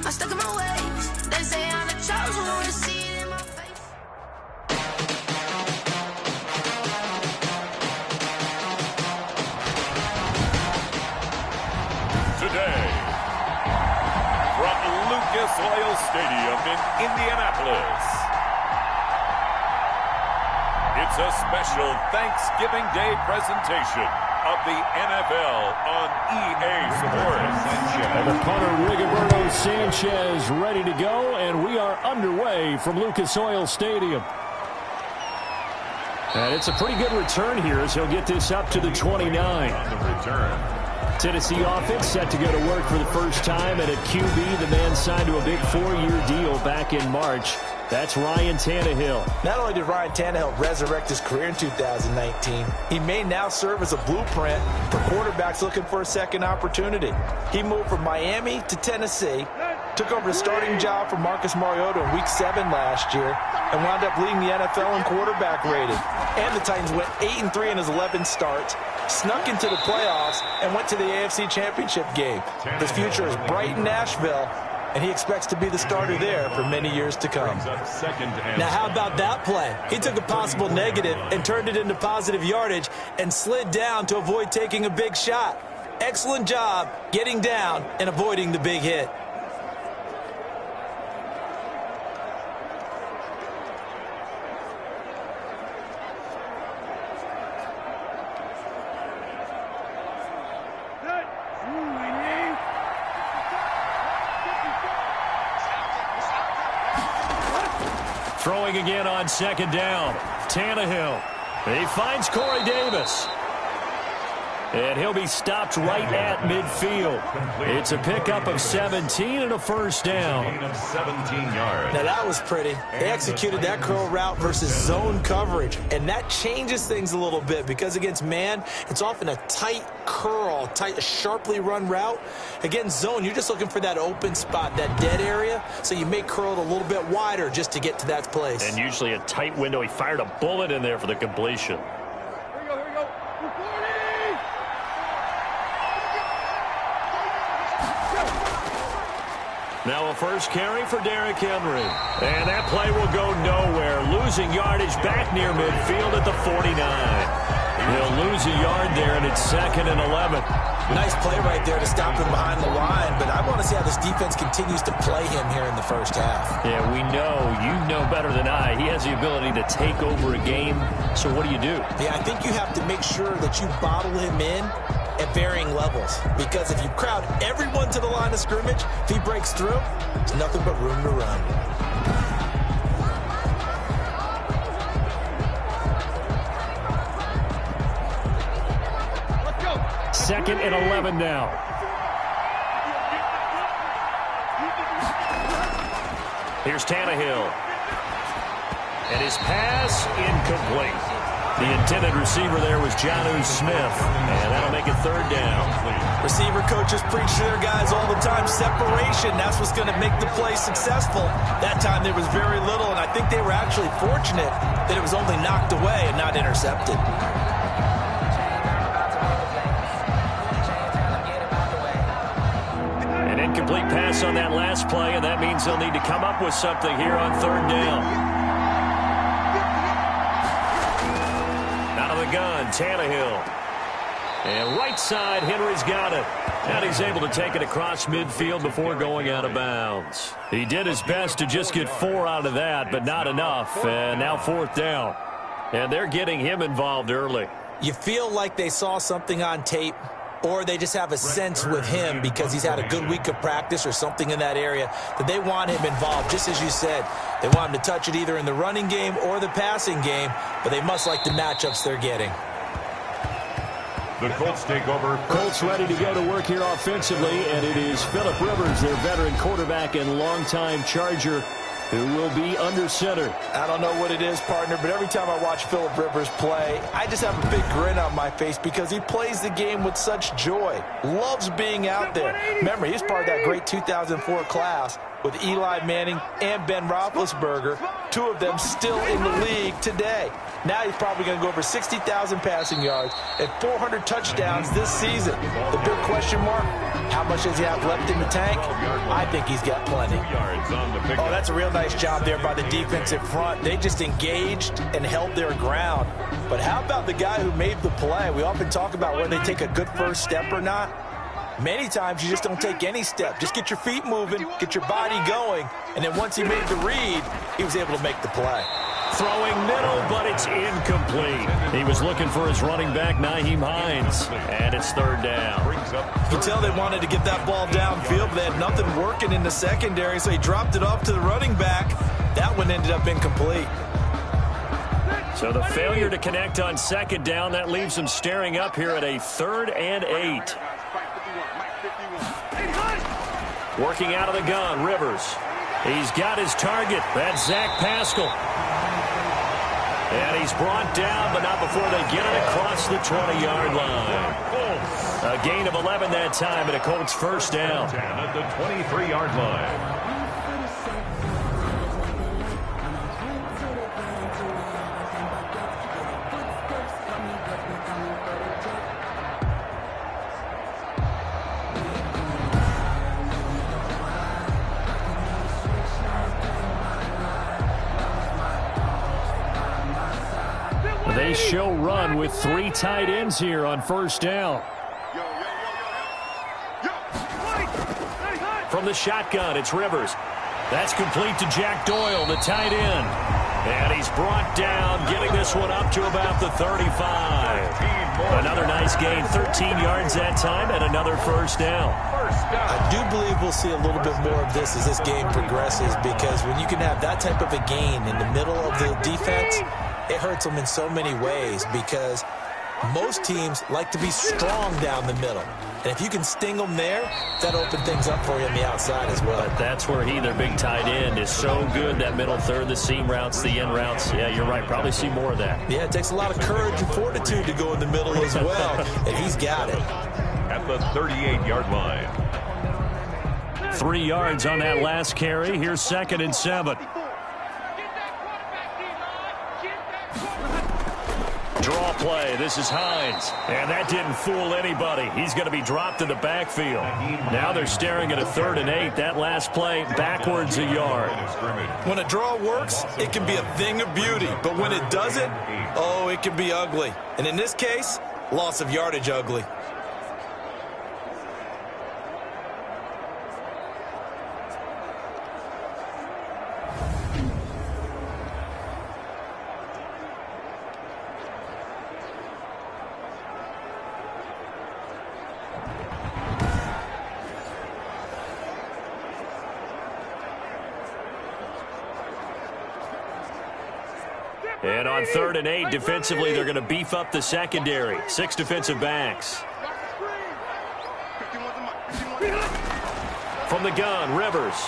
I'm stuck in my ways. They say I'm the chosen one, see it in my face. Today, from Lucas Oil Stadium in Indianapolis, it's a special Thanksgiving Day presentation of the NFL on EA Sports. And the punter, Rigoberto Sanchez, ready to go, and we are underway from Lucas Oil Stadium. And it's a pretty good return here as he'll get this up to the 29. On the return. Tennessee offense set to go to work for the first time, and at QB, the man signed to a big 4-year deal back in March. That's Ryan Tannehill. Not only did Ryan Tannehill resurrect his career in 2019, he may now serve as a blueprint for quarterbacks looking for a second opportunity. He moved from Miami to Tennessee, took over the starting job from Marcus Mariota in Week 7 last year, and wound up leading the NFL in quarterback rating. And the Titans went 8-3 in his 11 starts, snuck into the playoffs, and went to the AFC Championship game. His future is bright in Nashville, and he expects to be the starter there for many years to come. Now, how about that play? He took a possible negative and turned it into positive yardage and slid down to avoid taking a big shot. Excellent job getting down and avoiding the big hit. Throwing again on second down. Tannehill. He finds Corey Davis. And he'll be stopped right at midfield. It's a pickup of 17 and a first down. 17 yards. Now, that was pretty. They executed that curl route versus zone coverage, and that changes things a little bit because against man, it's often a tight curl, a sharply run route. Against zone, you're just looking for that open spot, that dead area, so you may curl it a little bit wider just to get to that place. And usually a tight window. He fired a bullet in there for the completion. Now a first carry for Derrick Henry. And that play will go nowhere. Losing yardage back near midfield at the 49. He'll lose a yard there, and it's 2nd and 11. Nice play right there to stop him behind the line, but I want to see how this defense continues to play him here in the first half. Yeah, we know. You know better than I. He has the ability to take over a game. So what do you do? Yeah, I think you have to make sure that you bottle him in at varying levels, because if you crowd everyone to the line of scrimmage, if he breaks through, there's nothing but room to run. Let's go. 2nd and 11 now. Here's Tannehill. And his pass incomplete. The intended receiver there was Jonnu Smith, and that'll make it 3rd down. Receiver coaches preach to their guys all the time. Separation, that's what's going to make the play successful. That time there was very little, and I think they were actually fortunate that it was only knocked away and not intercepted. An incomplete pass on that last play, and that means they'll need to come up with something here on 3rd down. Gun, Tannehill. And right side, Henry's got it. And he's able to take it across midfield before going out of bounds. He did his best to just get 4 out of that, but not enough. And now 4th down. And they're getting him involved early. You feel like they saw something on tape, or they just have a sense with him because he's had a good week of practice or something in that area that they want him involved. Just as you said, they want him to touch it either in the running game or the passing game, but they must like the matchups they're getting. The Colts take over. Colts ready to go to work here offensively, and it is Phillip Rivers, their veteran quarterback and longtime Charger, who will be under center. I don't know what it is, partner, but every time I watch Phillip Rivers play, I just have a big grin on my face because he plays the game with such joy. Loves being out there. Remember, he's part of that great 2004 class with Eli Manning and Ben Roethlisberger, 2 of them still in the league today. Now he's probably going to go over 60,000 passing yards and 400 touchdowns this season. The big question mark, How much does he have left in the tank? I think he's got plenty. Oh, that's a real nice job there by the defensive front. They just engaged and held their ground. But how about the guy who made the play? We often talk about whether they take a good first step or not. Many times you just don't take any step. Just get your feet moving, get your body going, and then once he made the read, he was able to make the play. Throwing middle, but it's incomplete. He was looking for his running back, Nyheim Hines, and it's third down. You can tell they wanted to get that ball downfield, but they had nothing working in the secondary, so he dropped it off to the running back. That one ended up incomplete. So the failure to connect on second down, that leaves him staring up here at a 3rd and 8. Working out of the gun, Rivers. He's got his target. That's Zach Pascal. And he's brought down, but not before they get it across the 20-yard line. A gain of 11 that time, and a Colts first down. At the 23-yard line. They show run with 3 tight ends here on first down. From the shotgun, it's Rivers. That's complete to Jack Doyle, the tight end. And he's brought down, getting this one up to about the 35. Another nice gain, 13 yards that time, and another first down. I do believe we'll see a little bit more of this as this game progresses, because when you can have that type of a gain in the middle of the defense, it hurts them in so many ways, because most teams like to be strong down the middle. And if you can sting them there, that opens things up for you on the outside as well. But that's where their big tight end, is so good, that middle third, the seam routes, the in routes. Yeah, you're right. Probably see more of that. Yeah, it takes a lot of courage and fortitude to go in the middle as well, and he's got it. At the 38-yard line. 3 yards on that last carry. Here's 2nd and 7. Draw play. This is Hines. And that didn't fool anybody. He's going to be dropped in the backfield. Now they're staring at a 3rd and 8. That last play, backwards a yard. When a draw works, it can be a thing of beauty. But when it doesn't, oh, it can be ugly. And in this case, loss of yardage ugly. And on 3rd and 8, defensively, they're going to beef up the secondary. 6 defensive backs. From the gun, Rivers.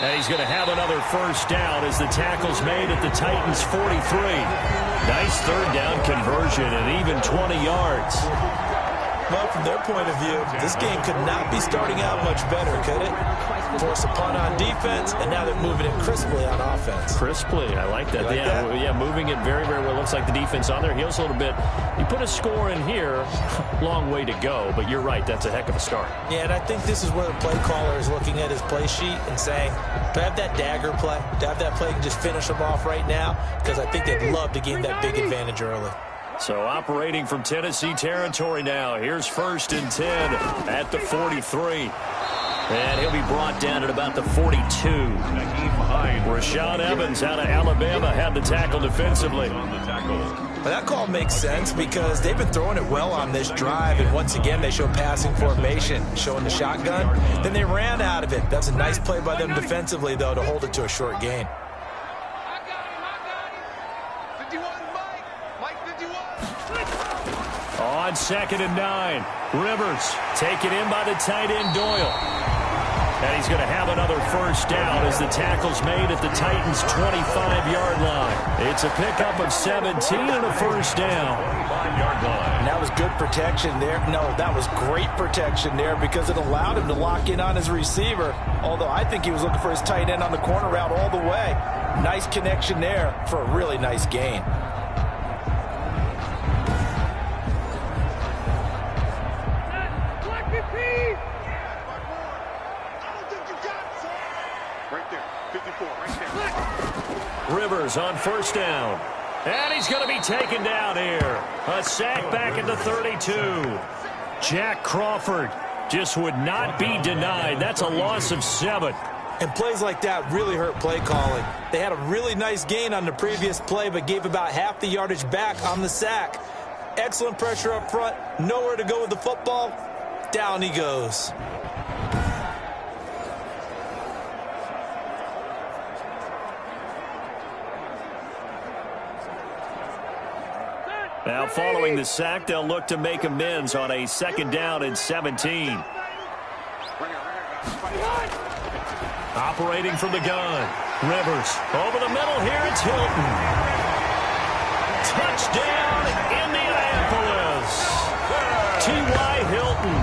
And he's going to have another first down as the tackle's made at the Titans' 43. Nice 3rd down conversion and even 20 yards. Well, from their point of view, this game could not be starting out much better, could it? Force a punt on defense, and now they're moving it crisply on offense. Crisply, I like that. Yeah, moving it very, very well. Looks like the defense on their heels a little bit. You put a score in here, long way to go, but you're right, that's a heck of a start. Yeah, and I think this is where the play caller is looking at his play sheet and saying, do I have that dagger play? Do I have that play and just finish them off right now? Because I think they'd love to gain that big advantage early. So operating from Tennessee territory now. Here's 1st and 10 at the 43. And he'll be brought down at about the 42. Rashaan Evans out of Alabama had the tackle defensively. Well, that call makes sense because they've been throwing it well on this drive, and once again they show passing formation, showing the shotgun. Then they ran out of it. That's a nice play by them defensively, though, to hold it to a short gain. On 2nd and 9, Rivers taken in by the tight end Doyle. And he's going to have another first down as the tackle's made at the Titans' 25-yard line. It's a pickup of 17 and a first down. And that was good protection there. No, that was great protection there because it allowed him to lock in on his receiver, although I think he was looking for his tight end on the corner route all the way. Nice connection there for a really nice gain. Rivers on first down. And he's going to be taken down here. A sack back at the 32. Jack Crawford just would not be denied. That's a loss of 7. And plays like that really hurt play calling. They had a really nice gain on the previous play, but gave about half the yardage back on the sack. Excellent pressure up front. Nowhere to go with the football. Down he goes. Now following the sack, they'll look to make amends on a 2nd down and 17. Operating from the gun. Rivers over the middle here. It's Hilton. Touchdown, Indianapolis. T.Y. Hilton,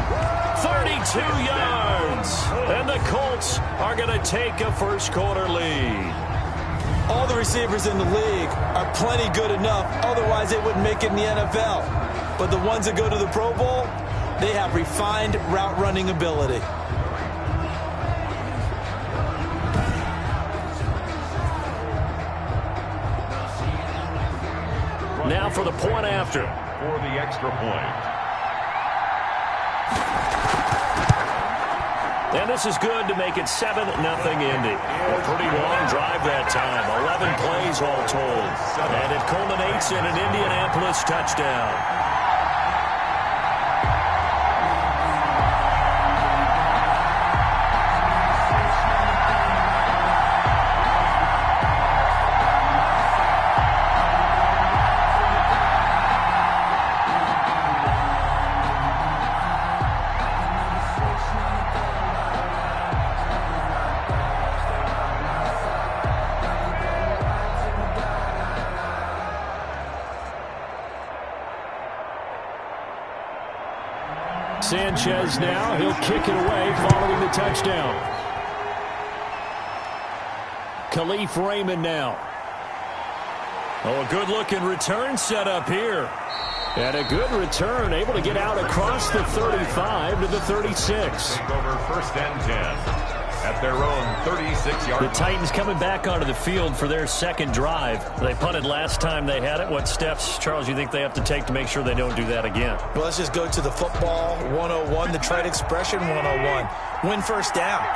32 yards. And the Colts are going to take a first-quarter lead. All the receivers in the league are plenty good enough. Otherwise, they wouldn't make it in the NFL. But the ones that go to the Pro Bowl, they have refined route running ability. Now for the point after. For the extra point. And this is good to make it 7-0 Indy. A pretty long drive that time. 11 plays all told. And it culminates in an Indianapolis touchdown. Sanchez now. He'll kick it away following the touchdown. Khalif Raymond now. Oh, a good-looking return set up here. And a good return, able to get out across the 35 to the 36. Take over 1st and 10 at their own 36-yard line. The Titans coming back onto the field for their 2nd drive. They punted last time they had it. What steps, Charles, you think they have to take to make sure they don't do that again? Well, let's just go to the football 101, the trade expression 101. Win first down.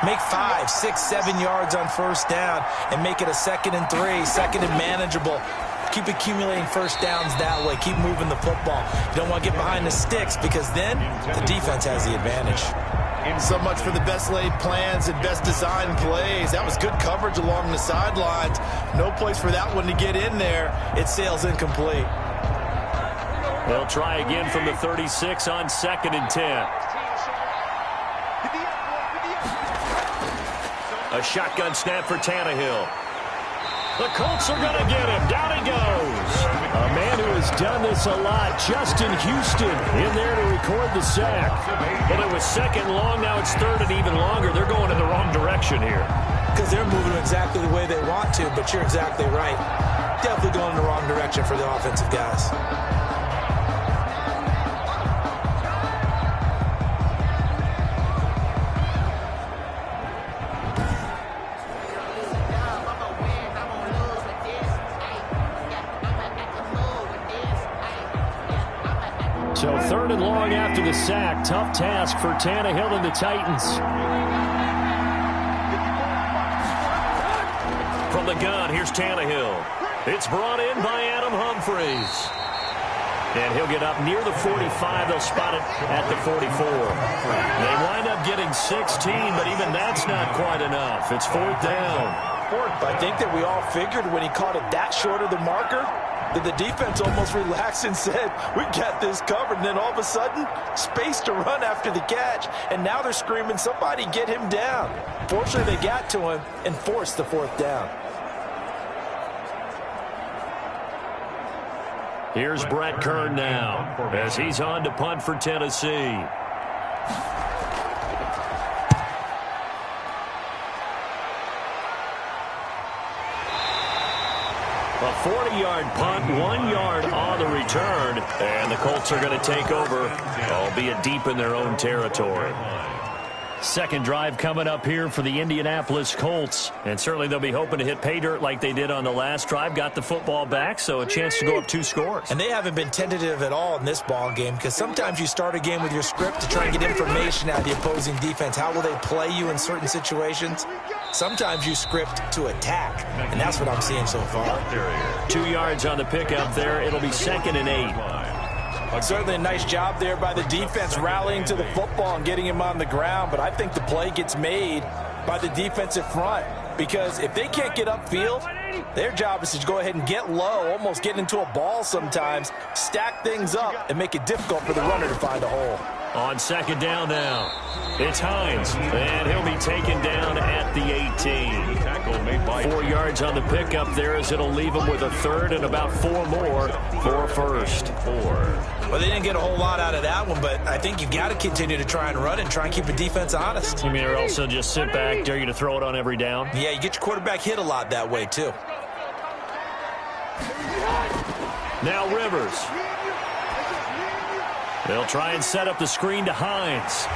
Make 5, 6, 7 yards on first down and make it a 2nd and 3, 2nd and manageable. Keep accumulating first downs that way. Keep moving the football. You don't want to get behind the sticks because then the defense has the advantage. So much for the best laid plans and best designed plays. That was good coverage along the sidelines. No place for that one to get in there. It sails incomplete. They'll try again from the 36 on 2nd and 10. A shotgun snap for Tannehill. The Colts are going to get him. Down he goes. A man who has done this a lot, Justin Houston, in there to record the sack. But it was 2nd long, now it's 3rd and even longer. They're going in the wrong direction here. Because they're moving exactly the way they want to, but you're exactly right. Definitely going in the wrong direction for the offensive guys. So 3rd and long after the sack. Tough task for Tannehill and the Titans. From the gun, here's Tannehill. It's brought in by Adam Humphries. And he'll get up near the 45. They'll spot it at the 44. They wind up getting 16, but even that's not quite enough. It's 4th down. I think that we all figured when he caught it that short of the marker, that the defense almost relaxed and said, we got this covered. And then all of a sudden, space to run after the catch. And now they're screaming, somebody get him down. Fortunately, they got to him and forced the 4th down. Here's Brett Kern now as he's on to punt for Tennessee. A 40-yard punt, 1 yard on the return, and the Colts are going to take over, albeit deep in their own territory. Second drive coming up here for the Indianapolis Colts. And certainly they'll be hoping to hit pay dirt like they did on the last drive. Got the football back, so a chance to go up 2 scores. And they haven't been tentative at all in this ball game, because sometimes you start a game with your script to try and get information out of the opposing defense. How will they play you in certain situations? Sometimes you script to attack, and that's what I'm seeing so far. 2 yards on the pickup there. It'll be 2nd and 8. Certainly a nice job there by the defense rallying to the football and getting him on the ground, but I think the play gets made by the defensive front, because if they can't get upfield, their job is to go ahead and get low, almost get into a ball sometimes, stack things up, and make it difficult for the runner to find a hole. On 2nd down now, it's Hines, and he'll be taken down at the 18. 4 yards on the pickup there, as it'll leave him with a 3rd and about 4 more for 1st. Well, they didn't get a whole lot out of that one, but I think you've got to continue to try and run and try and keep the defense honest. You mean, or also just sit back, dare you to throw it on every down? Yeah, you get your quarterback hit a lot that way, too. Now Rivers. They'll try and set up the screen to Hines.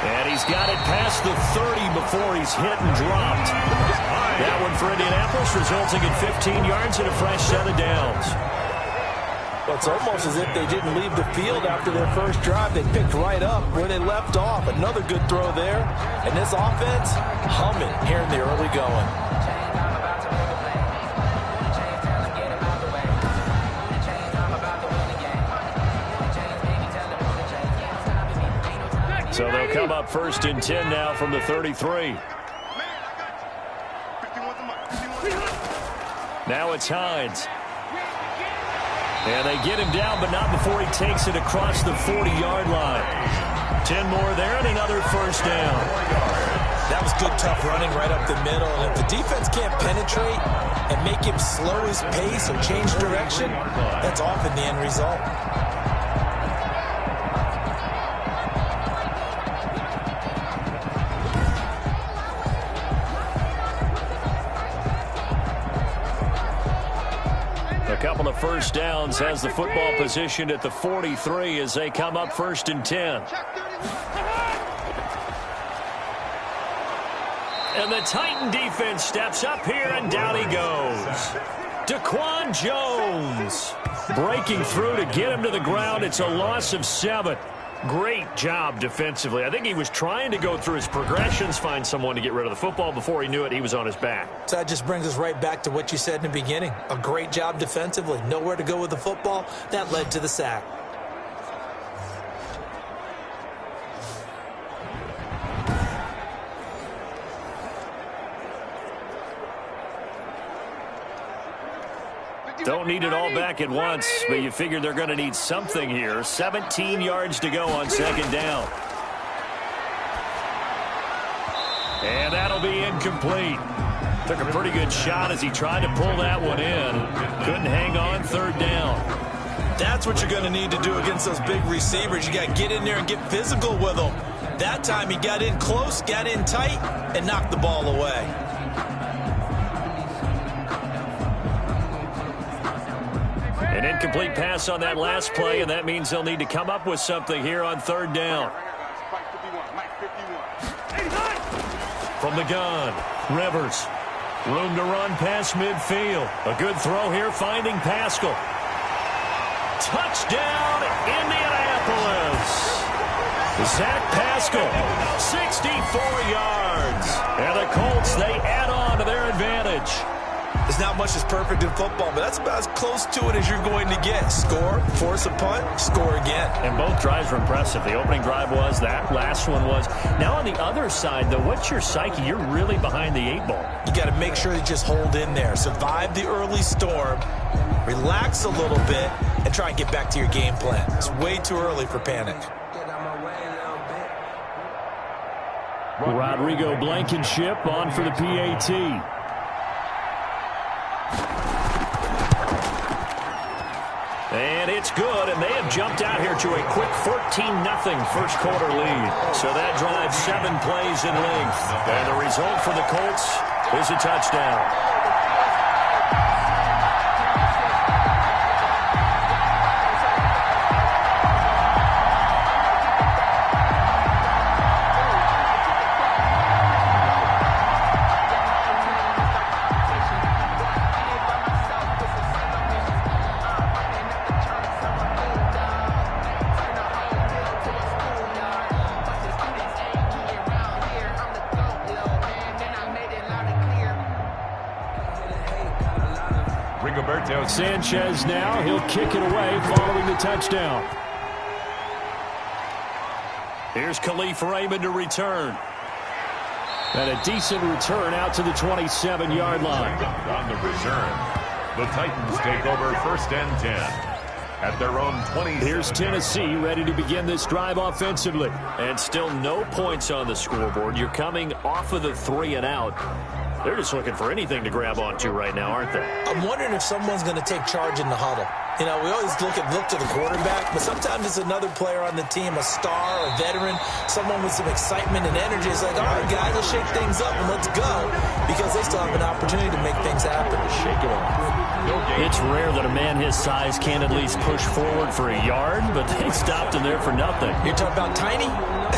And he's got it past the 30 before he's hit and dropped. That one for Indianapolis, resulting in 15 yards and a fresh set of downs. Well, it's almost as if they didn't leave the field after their first drive. They picked right up where they left off. Another good throw there. And this offense, humming here in the early going. So they'll come up 1st and 10 now from the 33. Now it's Hines. And they get him down, but not before he takes it across the 40-yard line. 10 more there and another 1st down. That was good, tough running right up the middle. And if the defense can't penetrate and make him slow his pace or change direction, that's often the end result. Couple of 1st downs, has the football positioned at the 43 as they come up 1st and 10. And the Titan defense steps up here, and down he goes. Daquan Jones breaking through to get him to the ground. It's a loss of 7. Great job defensively. I think he was trying to go through his progressions, find someone to get rid of the football. Before he knew it, he was on his back. So that just brings us right back to what you said in the beginning. A great job defensively. Nowhere to go with the football. That led to the sack. Don't need it all back at once, but you figure they're going to need something here. 17 yards to go on 2nd down. And that'll be incomplete. Took a pretty good shot as he tried to pull that one in. Couldn't hang on. 3rd down. That's what you're going to need to do against those big receivers. You got to get in there and get physical with them. That time he got in close, got in tight, and knocked the ball away. An incomplete pass on that last play, and that means they'll need to come up with something here on 3rd down. From the gun, Rivers. Room to run past midfield. A good throw here, finding Pascal. Touchdown, Indianapolis. Zach Pascal, 64 yards. And the Colts, they add on to their advantage. There's not much that's perfect in football, but that's about as close to it as you're going to get. Score, force a punt, score again. And both drives were impressive. The opening drive was, that last one was. Now on the other side, though, what's your psyche? You're really behind the 8 ball. You got to make sure you just hold in there. Survive the early storm, relax a little bit, and try and get back to your game plan. It's way too early for panic. Rodrigo Blankenship on for the PAT. And it's good, and they have jumped out here to a quick 14-0 first quarter lead. So that drives 7 plays in length. And the result for the Colts is a touchdown. Sanchez now. He'll kick it away following the touchdown. Here's Khalif Raymond to return. And a decent return out to the 27-yard line. On the return, the Titans take over 1st and 10 at their own 20. Here's Tennessee ready to begin this drive offensively. And still no points on the scoreboard. You're coming off of the 3 and out. They're just looking for anything to grab onto right now, aren't they? I'm wondering if someone's going to take charge in the huddle. You know, we always look to the quarterback, but sometimes it's another player on the team, a star, a veteran, someone with some excitement and energy. It's like, all right, guys, let's shake things up and let's go, because they still have an opportunity to make things happen. Shake it off. It's rare that a man his size can at least push forward for a yard, but they stopped him there for nothing. You're talking about Tiny?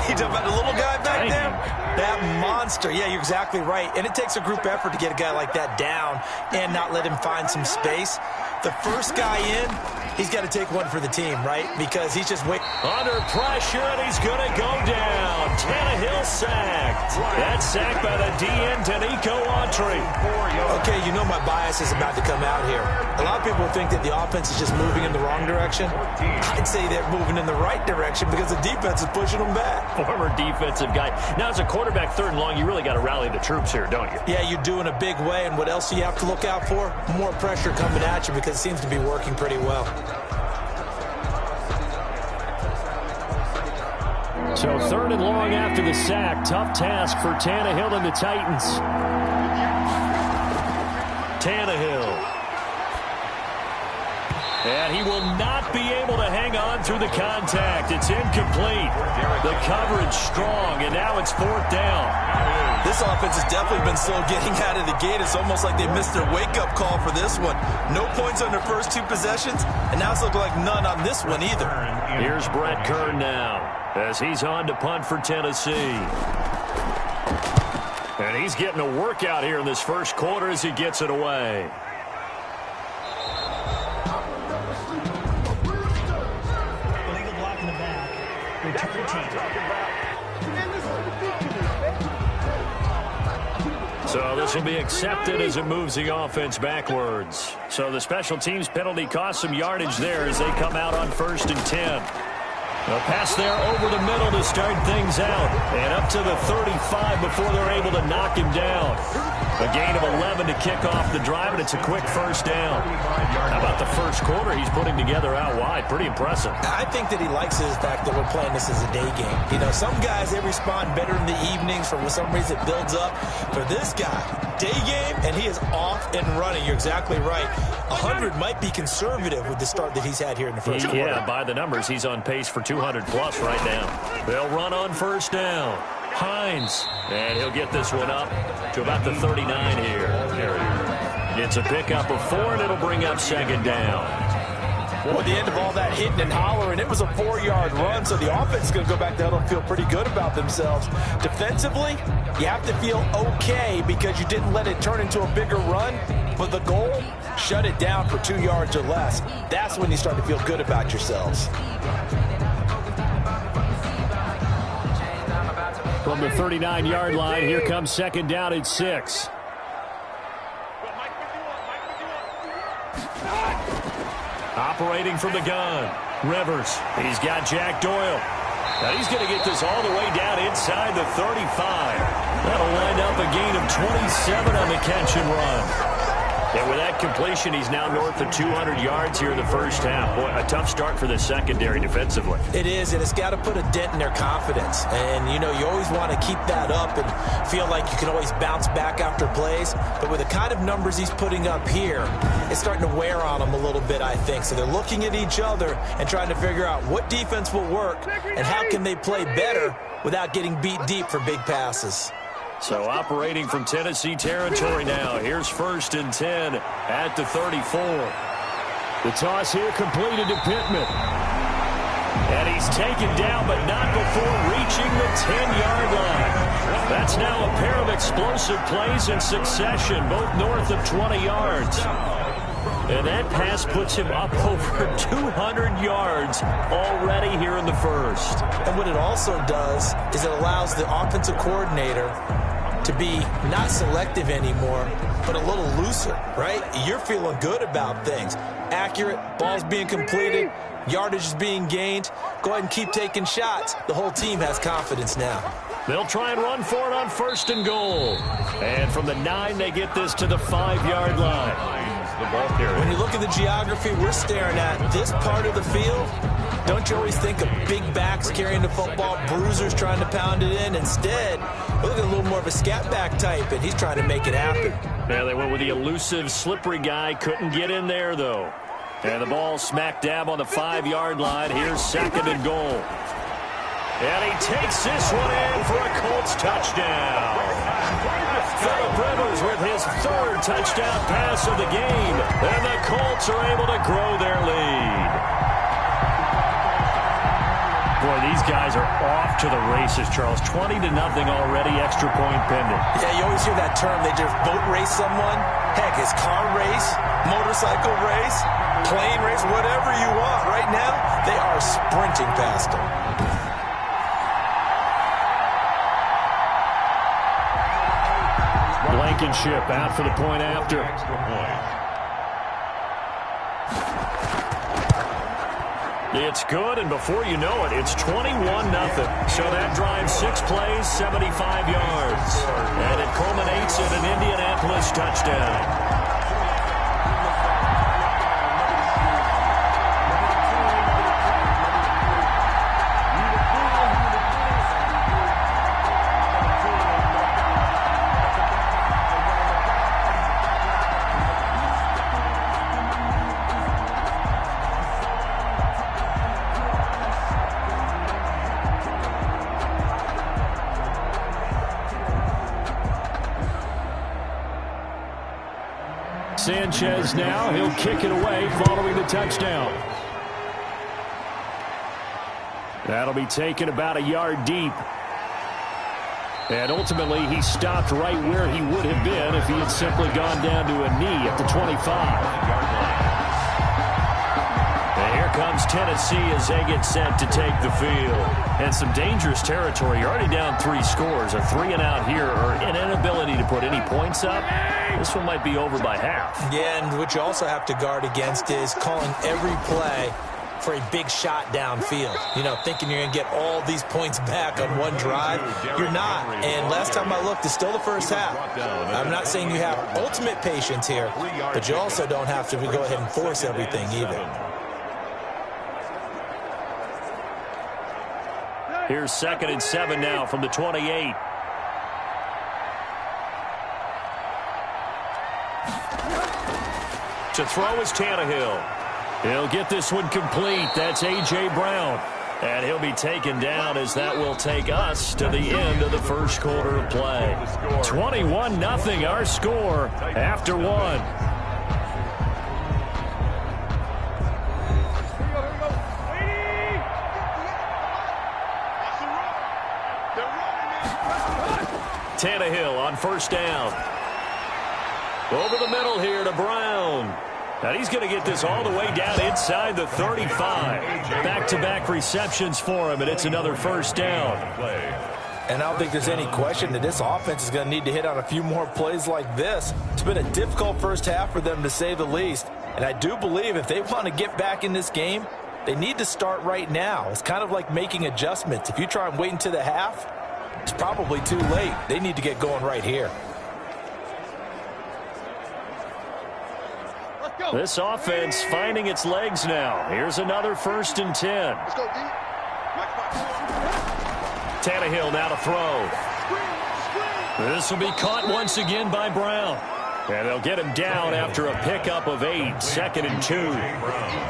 You're talking about the little guy back Tiny. there? That monster. Yeah, you're exactly right. And it takes a group effort to get a guy like that down and not let him find some space. The first guy in, he's got to take one for the team, right? Because he's just waiting. Under pressure, and he's going to go down. Tannehill sacked. That's sacked by the DN, Danico Autry. Okay, you know my bias is about to come out here. A lot of people think that the offense is just moving in the wrong direction. I'd say they're moving in the right direction because the defense is pushing them back. Former defensive guy. Now, as a quarterback 3rd and long, you really got to rally the troops here, don't you? Yeah, you do in a big way. And what else do you have to look out for? More pressure coming at you because it seems to be working pretty well. So 3rd and long after the sack. Tough task for Tannehill and the Titans. Tannehill. And he will not be able to hang on through the contact. It's incomplete. The coverage strong, and now it's 4th down. This offense has definitely been slow getting out of the gate. It's almost like they missed their wake-up call for this one. No points on their first 2 possessions, and now it's looking like none on this one either. Here's Brett Kern now as he's on to punt for Tennessee. And he's getting a workout here in this first quarter as he gets it away. Illegal block in the back. Return team. So this will be accepted as it moves the offense backwards. So the special teams penalty cost some yardage there as they come out on 1st and 10. A pass there over the middle to start things out. And up to the 35 before they're able to knock him down. A gain of 11 to kick off the drive, and it's a quick 1st down. How about the first quarter he's putting together out wide? Pretty impressive. I think that he likes the fact that we're playing this as a day game. You know, some guys, they respond better in the evenings. For some reason, it builds up. For this guy, day game, and he is off and running. You're exactly right. 100 might be conservative with the start that he's had here in the first quarter. Yeah, by the numbers, he's on pace for 200-plus right now. They'll run on 1st down. Hines, and he'll get this one up to about the 39 here. It's a pickup of 4, and it'll bring up 2nd down. Well, at the end of all that hitting and hollering, it was a 4-yard run, so the offense is going to go back to huddle and feel pretty good about themselves. Defensively, you have to feel okay because you didn't let it turn into a bigger run, but the goal, shut it down for 2 yards or less. That's when you start to feel good about yourselves. From the 39-yard line, here comes 2nd down at 6. Operating from the gun, Rivers. He's got Jack Doyle. Now he's going to get this all the way down inside the 35. That'll wind up a gain of 27 on the catch and run. And with that completion, he's now north of 200 yards here in the first half. Boy, a tough start for the secondary defensively. It is, and it's got to put a dent in their confidence. And, you know, you always want to keep that up and feel like you can always bounce back after plays. But with the kind of numbers he's putting up here, it's starting to wear on them a little bit, I think. So they're looking at each other and trying to figure out what defense will work and how can they play better without getting beat deep for big passes. So operating from Tennessee territory now. Here's 1st and 10 at the 34. The toss here completed to Pittman. And he's taken down, but not before reaching the 10-yard line. That's now a pair of explosive plays in succession, both north of 20 yards. And that pass puts him up over 200 yards already here in the first. And what it also does is it allows the offensive coordinator to be not selective anymore, but a little looser, right? You're feeling good about things. Accurate, balls being completed, yardage is being gained. Go ahead and keep taking shots. The whole team has confidence now. They'll try and run for it on 1st and goal. And from the 9, they get this to the 5-yard line. When you look at the geography we're staring at, this part of the field, don't you always think of big backs carrying the football, bruisers trying to pound it in? Instead, we're looking at a little more of a scat back type, and he's trying to make it happen. Yeah, they went with the elusive, slippery guy. Couldn't get in there, though. And the ball smack dab on the 5-yard line. Here's 2nd and goal. And he takes this one in for a Colts touchdown. Phillip Rivers with his 3rd touchdown pass of the game. And the Colts are able to grow their lead. Boy, these guys are off to the races, Charles. 20-0 already, extra point pending. Yeah, you always hear that term. They just boat race someone. Heck, it's car race, motorcycle race, plane race, whatever you want. Right now, they are sprinting past them. Blankenship out for the point after. It's good, and before you know it, it's 21-0. So that drives 6 plays, 75 yards. And it culminates in an Indianapolis touchdown. Sanchez now, he'll kick it away following the touchdown. That'll be taken about a yard deep. And ultimately, he stopped right where he would have been if he had simply gone down to a knee at the 25. And here comes Tennessee as they get set to take the field. And some dangerous territory. You're already down 3 scores. A 3-and-out here, or an inability to put any points up. This one might be over by half. Yeah, and what you also have to guard against is calling every play for a big shot downfield. You know, thinking you're going to get all these points back on one drive. You're not. And last time I looked, it's still the first half. I'm not saying you have ultimate patience here, but you also don't have to go ahead and force everything either. Here's 2nd and 7 now from the 28. To throw is Tannehill. He'll get this one complete. That's A.J. Brown. And he'll be taken down as that will take us to the end of the first quarter of play. 21-0 our score after 1. Tannehill on 1st down. Over the middle here to Brown. And he's going to get this all the way down inside the 35. Back-to-back receptions for him, and it's another 1st down. And I don't think there's any question that this offense is going to need to hit on a few more plays like this. It's been a difficult first half for them, to say the least. And I do believe if they want to get back in this game, they need to start right now. It's kind of like making adjustments. If you try and wait until the half, it's probably too late. They need to get going right here. This offense finding its legs now. Here's another 1st and 10. Let's go, D. Tannehill now to throw. This will be caught once again by Brown. And they'll get him down after a pickup of 8. 2nd and 2.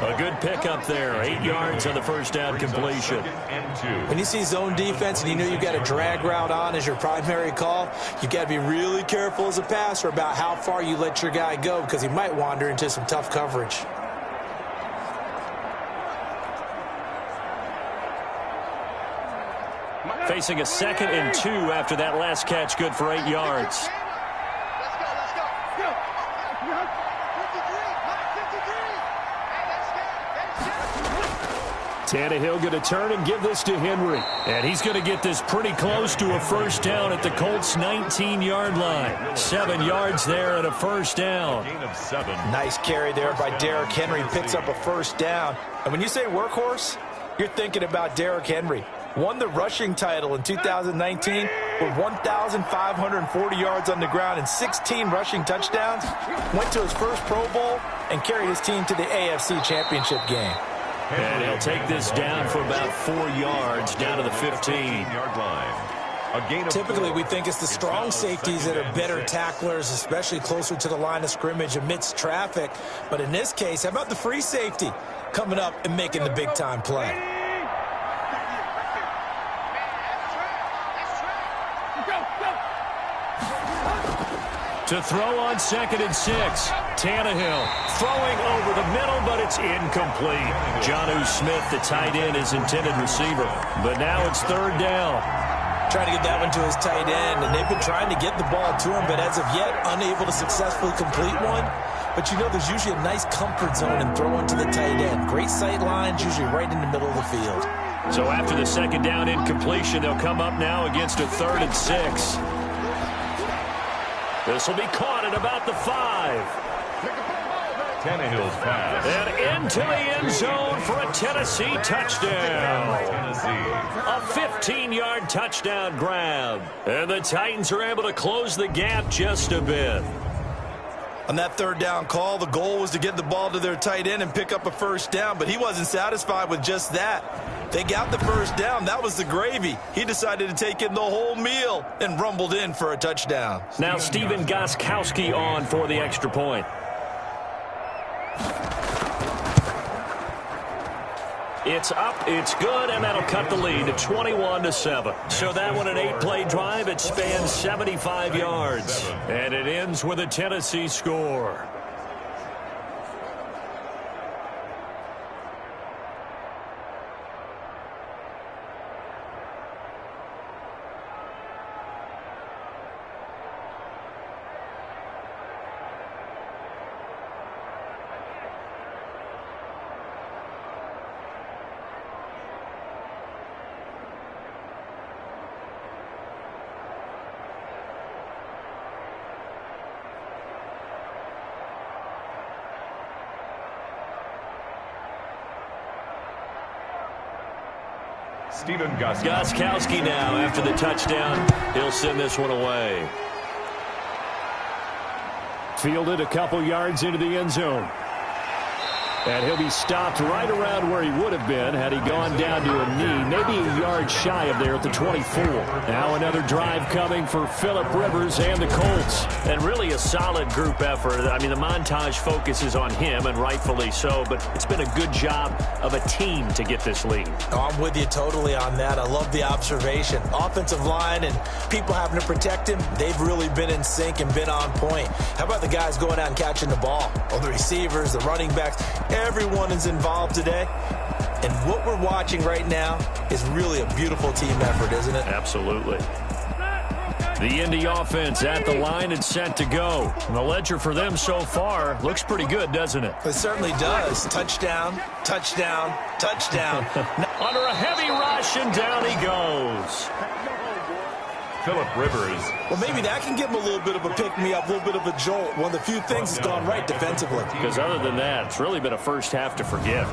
A good pickup there. 8 yards on the 1st down completion. When you see zone defense and you know you've got a drag route on as your primary call, you've got to be really careful as a passer about how far you let your guy go, because he might wander into some tough coverage. Facing a 2nd and 2 after that last catch, good for 8 yards. Tannehill going to turn and give this to Henry. And he's going to get this pretty close to a first down at the Colts' 19-yard line. 7 yards there and a first down. Gain of 7. Nice carry there by Derrick Henry. Picks up a first down. And when you say workhorse, you're thinking about Derrick Henry. Won the rushing title in 2019 with 1,540 yards on the ground and 16 rushing touchdowns. Went to his first Pro Bowl and carried his team to the AFC Championship game. And he'll take this down for about 4 yards, down to the 15-yard line. Typically, we think it's the strong safeties that are better tacklers, especially closer to the line of scrimmage amidst traffic. But in this case, how about the free safety coming up and making the big-time play? To throw on 2nd and 6. Tannehill throwing over the middle, but it's incomplete. Jonnu Smith, the tight end, his intended receiver. But now it's 3rd down. Trying to get that one to his tight end, and they've been trying to get the ball to him, but as of yet, unable to successfully complete one. But you know there's usually a nice comfort zone in throwing to the tight end. Great sight lines, usually right in the middle of the field. So after the 2nd down incompletion, they'll come up now against a 3rd and 6. This will be caught at about the 5. Tannehill's pass. And into the end zone for a Tennessee touchdown. A 15-yard touchdown grab. And the Titans are able to close the gap just a bit. On that 3rd down call, the goal was to get the ball to their tight end and pick up a first down, but he wasn't satisfied with just that. They got the first down. That was the gravy. He decided to take in the whole meal and rumbled in for a touchdown. Now Stephen Gostkowski on for the extra point. It's up, it's good, and that'll cut the lead to 21-7. So that one, an 8-play drive. It spans 75 yards. And it ends with a Tennessee score. Stephen Gostkowski now after the touchdown. He'll send this one away. Fielded a couple yards into the end zone. And he'll be stopped right around where he would have been had he gone down to a knee, maybe a yard shy of there at the 24. Now another drive coming for Phillip Rivers and the Colts. And really a solid group effort. I mean, the montage focuses on him, and rightfully so, but it's been a good job of a team to get this lead. Oh, I'm with you totally on that. I love the observation. Offensive line and people having to protect him, they've really been in sync and been on point. How about the guys going out and catching the ball? Well, the receivers, the running backs, everyone is involved today. And what we're watching right now is really a beautiful team effort, isn't it? Absolutely. The Indy offense at the line and set to go. And the ledger for them so far looks pretty good, doesn't it? It certainly does. Touchdown, touchdown, touchdown. Under a heavy rush, and down he goes. Phillip Rivers. Well, maybe that can give him a little bit of a pick-me-up, a little bit of a jolt. One of the few things that's gone right defensively. Because other than that, it's really been a first half to forgive.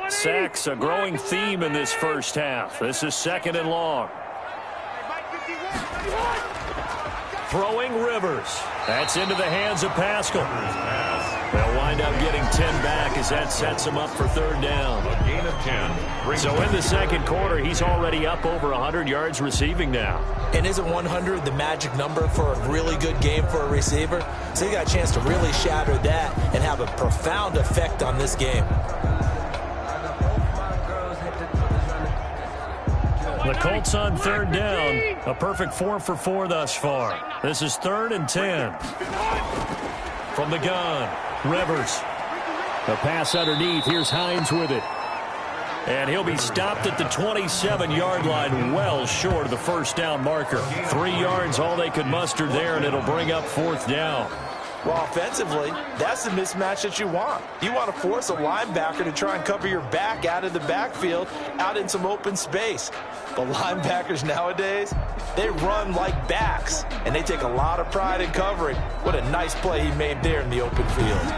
Sacks, a growing theme in this first half. This is 2nd and long. Throwing Rivers. That's into the hands of Pascal. They'll wind up getting 10 back as that sets them up for 3rd down. A gain of 10. So in the 2nd quarter, he's already up over 100 yards receiving now. And isn't 100 the magic number for a really good game for a receiver? So you got a chance to really shatter that and have a profound effect on this game. The Colts on third down. A perfect 4 for 4 thus far. This is 3rd and 10. From the gun, Rivers. The pass underneath. Here's Hines with it. And he'll be stopped at the 27-yard line, well short of the first down marker. 3 yards, all they could muster there, and it'll bring up 4th down. Well, offensively, that's the mismatch that you want. You want to force a linebacker to try and cover your back out of the backfield, out in some open space. The linebackers nowadays, they run like backs, and they take a lot of pride in covering. What a nice play he made there in the open field.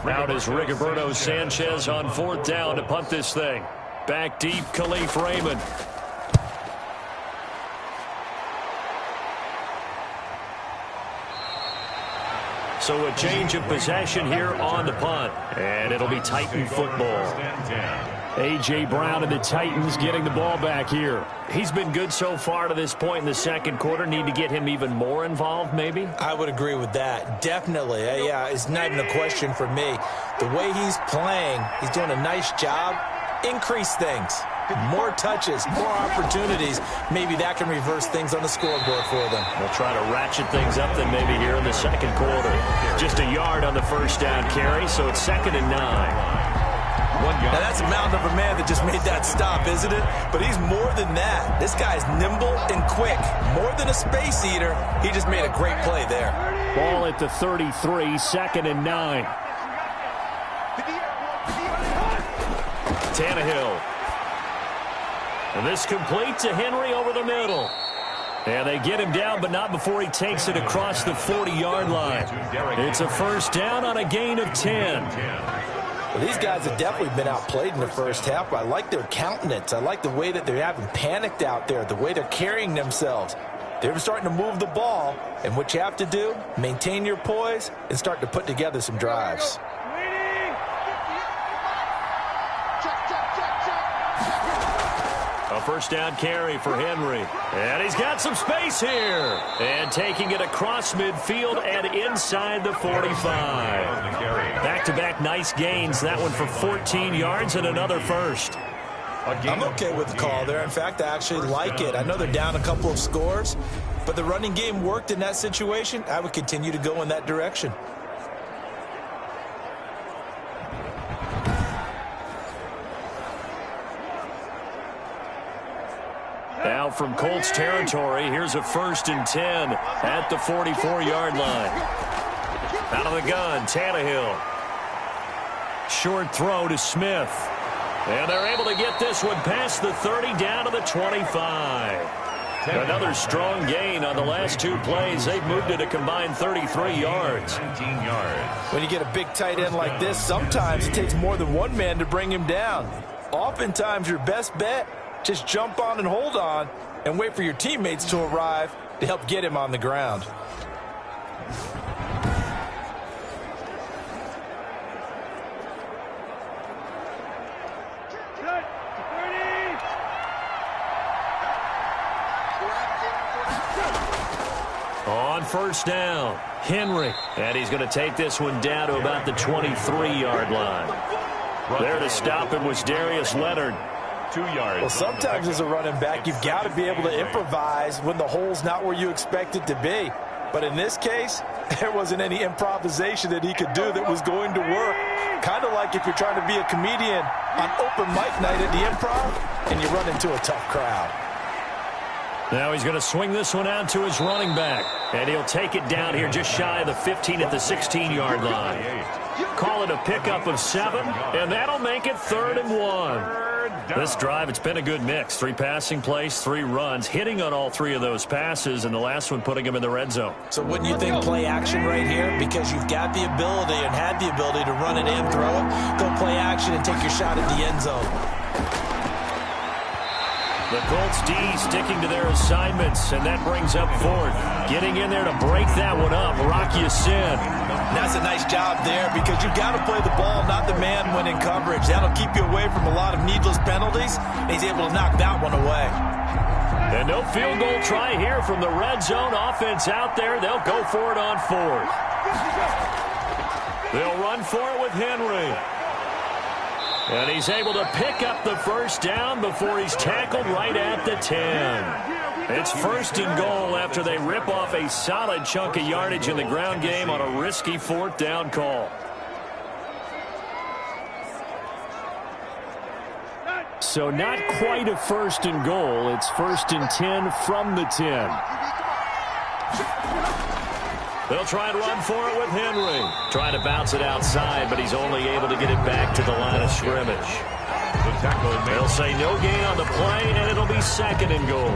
Out is Rigoberto Sanchez on 4th down to punt this thing. Back deep, Khalif Raymond. So a change of possession here on the punt. And it'll be Titan football. A.J. Brown and the Titans getting the ball back here. He's been good so far to this point in the second quarter. Need to get him even more involved, maybe? I would agree with that. Definitely. Yeah, it's not even a question for me. The way he's playing, he's doing a nice job. Increase things. More touches, more opportunities. Maybe that can reverse things on the scoreboard for them. They'll try to ratchet things up then maybe here in the second quarter. Just a yard on the first down carry, so it's 2nd and 9. Now that's a mountain of a man that just made that stop, isn't it? But he's more than that. This guy's nimble and quick. More than a space eater. He just made a great play there. Ball at the 33, 2nd and 9. Tannehill. And this complete to Henry over the middle. And they get him down, but not before he takes it across the 40-yard line. It's a first down on a gain of 10. Well, these guys have definitely been outplayed in the first half, but I like their countenance. I like the way that they're having panicked out there, the way they're carrying themselves. They're starting to move the ball, and what you have to do, maintain your poise and start to put together some drives. A first down carry for Henry. And he's got some space here. And taking it across midfield and inside the 45. Back-to-back nice gains. That one for 14 yards and another first. I'm okay with the call there. In fact, I actually like it. I know they're down a couple of scores, but the running game worked in that situation. I would continue to go in that direction. Now from Colts territory, here's a 1st and 10 at the 44-yard line. Out of the gun, Tannehill. Short throw to Smith. And they're able to get this one past the 30 down to the 25. Another strong gain on the last 2 plays. They've moved it a combined 33 yards. When you get a big tight end like this, sometimes it takes more than one man to bring him down. Oftentimes, your best bet, just jump on and hold on and wait for your teammates to arrive to help get him on the ground. On first down, Henry. And he's going to take this one down to about the 23-yard line. There to stop him was Darius Leonard. 2 yards. Well, sometimes as a running back, you've got to be able to improvise when the hole's not where you expect it to be. But in this case, there wasn't any improvisation that he could do that was going to work. Kind of like if you're trying to be a comedian on open mic night at the Improv and you run into a tough crowd. Now he's going to swing this one out to his running back. And he'll take it down here just shy of the 15 at the 16-yard line. Call it a pickup of 7, and that'll make it 3rd and 1. This drive, it's been a good mix. 3 passing plays, 3 runs, hitting on all 3 of those passes, and the last one putting him in the red zone. So wouldn't you think play action right here? Because you've got the ability and had the ability to run it and throw it. Go play action and take your shot at the end zone. The Colts D sticking to their assignments, and that brings up 4th. Getting in there to break that one up, Rocky Sin. That's a nice job there because you've got to play the ball, not the man when in coverage. That'll keep you away from a lot of needless penalties. And he's able to knock that one away. And no field goal try here from the red zone. Offense out there. They'll go for it on fourth. They'll run for it with Henry. And he's able to pick up the first down before he's tackled right at the 10. It's first and goal after they rip off a solid chunk of yardage in the ground game on a risky fourth down call. So not quite a first and goal. It's first and 10 from the 10. They'll try and run for it with Henry. Trying to bounce it outside, but he's only able to get it back to the line of scrimmage. They'll say no gain on the play, and it'll be second and goal.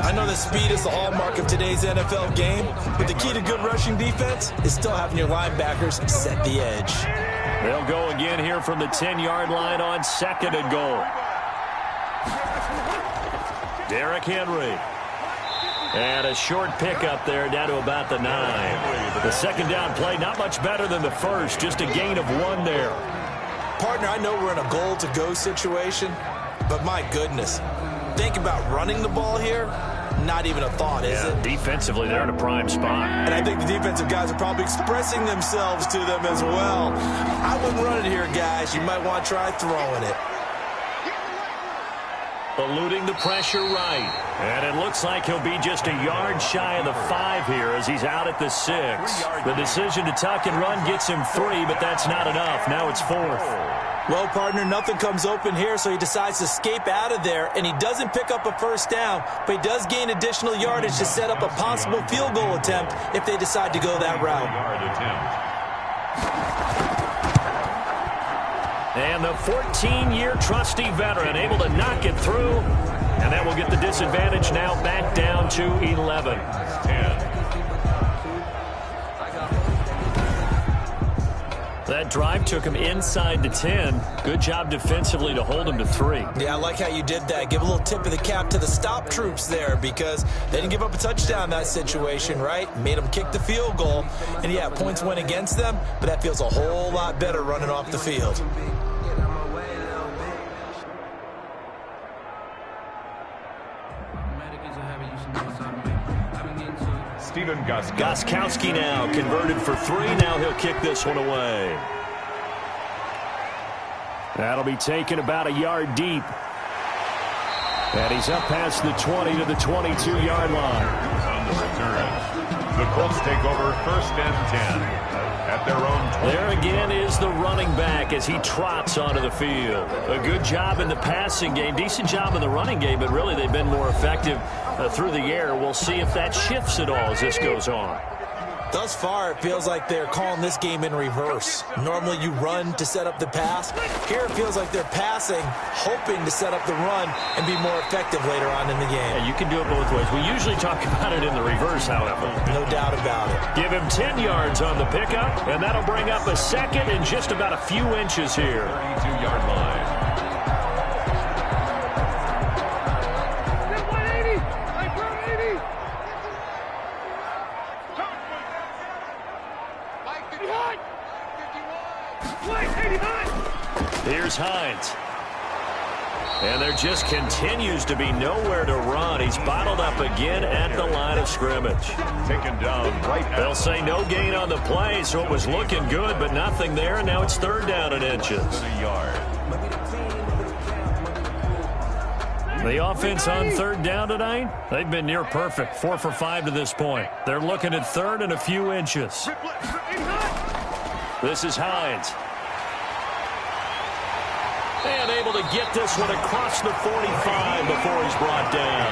I know that speed is the hallmark of today's NFL game, but the key to good rushing defense is still having your linebackers set the edge. They'll go again here from the 10-yard line on second and goal. Derrick Henry. And a short pickup there down to about the 9. The second down play not much better than the first, just a gain of 1 there. Partner, I know we're in a goal-to-go situation, but my goodness, think about running the ball here. Not even a thought, is it? Defensively, they're in a prime spot. And I think the defensive guys are probably expressing themselves to them as well. I wouldn't run it here, guys. You might want to try throwing it. Eluding the pressure right. And it looks like he'll be just a yard shy of the 5 here as he's out at the 6. The decision to tuck and run gets him 3, but that's not enough. Now it's 4th. Well, partner, nothing comes open here, so he decides to escape out of there, and he doesn't pick up a first down, but he does gain additional yardage to set up a possible field goal attempt if they decide to go that route. And the 14-year trusty veteran able to knock it through, and that will get the disadvantage now back down to 11. 10. That drive took him inside the 10. Good job defensively to hold him to 3. Yeah, I like how you did that. Give a little tip of the cap to the stop troops there because they didn't give up a touchdown in that situation, right? Made them kick the field goal. And, yeah, points went against them, but that feels a whole lot better running off the field. Gostkowski now converted for 3. Now he'll kick this one away. That'll be taken about a yard deep. And he's up past the 20 to the 22-yard line. On the return, the Colts take over first and 10 at their own 20. There again is the running back as he trots onto the field. A good job in the passing game, decent job in the running game, but really they've been more effective through the air. We'll see if that shifts at all as this goes on. Thus far, it feels like they're calling this game in reverse. Normally you run to set up the pass. Here it feels like they're passing, hoping to set up the run and be more effective later on in the game. Yeah, you can do it both ways. We usually talk about it in the reverse, however. No doubt about it. Give him 10 yards on the pickup, and that'll bring up a second and just about a few inches here. 32-yard line. Here's Hines. And there just continues to be nowhere to run. He's bottled up again at the line of scrimmage. Taken down right now. They'll say no gain on the play, so it was looking good, but nothing there. And now it's 3rd down and inches. A yard. The offense on 3rd down tonight, they've been near perfect. 4 for 5 to this point. They're looking at 3rd and a few inches. This is Hines. And able to get this one across the 45 before he's brought down.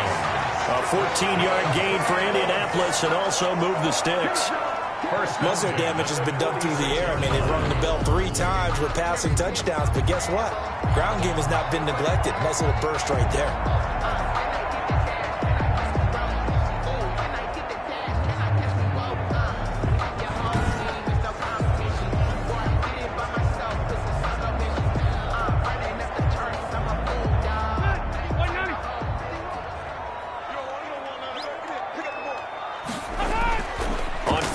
A 14-yard gain for Indianapolis and also move the sticks. Most of their damage has been done through the air. I mean, they've rung the bell 3 times with passing touchdowns, but guess what? Ground game has not been neglected. Nice little burst right there.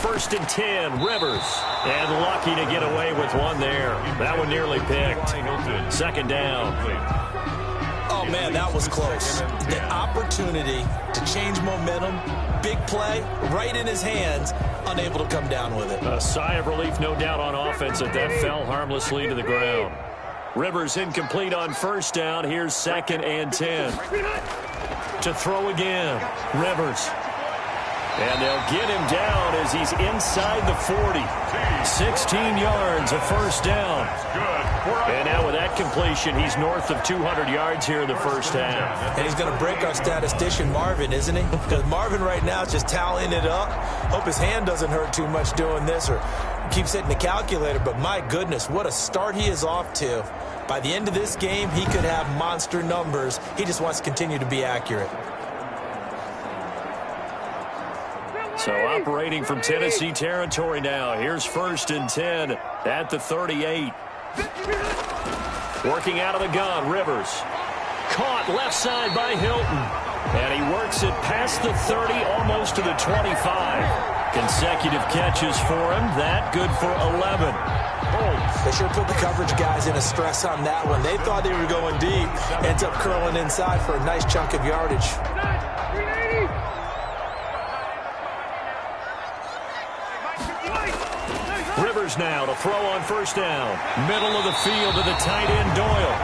First and 10, Rivers. And lucky to get away with one there. That one nearly picked. 2nd down. Oh, man, that was close. The opportunity to change momentum, big play, right in his hands, unable to come down with it. A sigh of relief, no doubt, on offense that fell harmlessly to the ground. Rivers incomplete on first down. Here's 2nd and 10. To throw again. Rivers. And they'll get him down as he's inside the 40. 16 yards, a first down. And now with that completion, he's north of 200 yards here in the first half. And he's going to break our statistician, Marvin, isn't he? Because Marvin right now is just tallying it up. Hope his hand doesn't hurt too much doing this or keeps hitting the calculator. But my goodness, what a start he is off to. By the end of this game, he could have monster numbers. He just wants to continue to be accurate. So operating from Tennessee territory now. Here's 1st and 10 at the 38. Working out of the gun, Rivers. Caught left side by Hilton. And he works it past the 30, almost to the 25. Consecutive catches for him. That good for 11. They sure put the coverage guys in a stress on that one. They thought they were going deep. Ends up curling inside for a nice chunk of yardage. Rivers now to throw on first down. Middle of the field to the tight end, Doyle.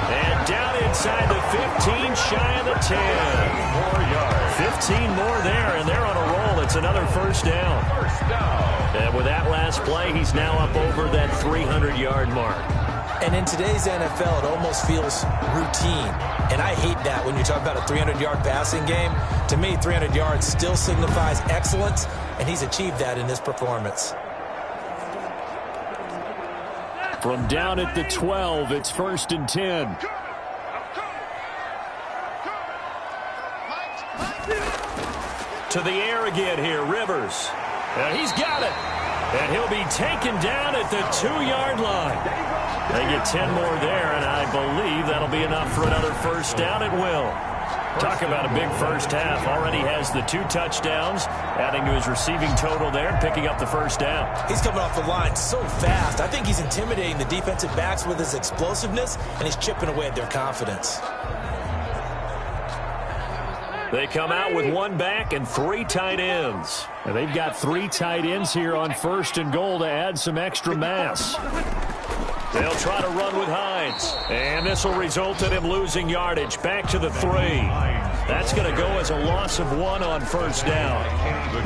And down inside the 15, shy of the 10. 15 more there, and they're on a roll. It's another first down. And with that last play, he's now up over that 300-yard mark. And in today's NFL, it almost feels routine. And I hate that when you talk about a 300-yard passing game. To me, 300 yards still signifies excellence, and he's achieved that in this performance. From down at the 12, it's 1st and 10. To the air again here, Rivers. And he's got it. And he'll be taken down at the 2-yard line. They get 10 more there, and I believe that'll be enough for another first down. It will. Talk about a big first half. Already has the 2 touchdowns, adding to his receiving total there, picking up the first down. He's coming off the line so fast. I think he's intimidating the defensive backs with his explosiveness, and he's chipping away at their confidence. They come out with 1 back and 3 tight ends. And they've got 3 tight ends here on 1st and goal to add some extra mass. They'll try to run with Hines. And this will result in him losing yardage. Back to the 3. That's going to go as a loss of 1 on first down.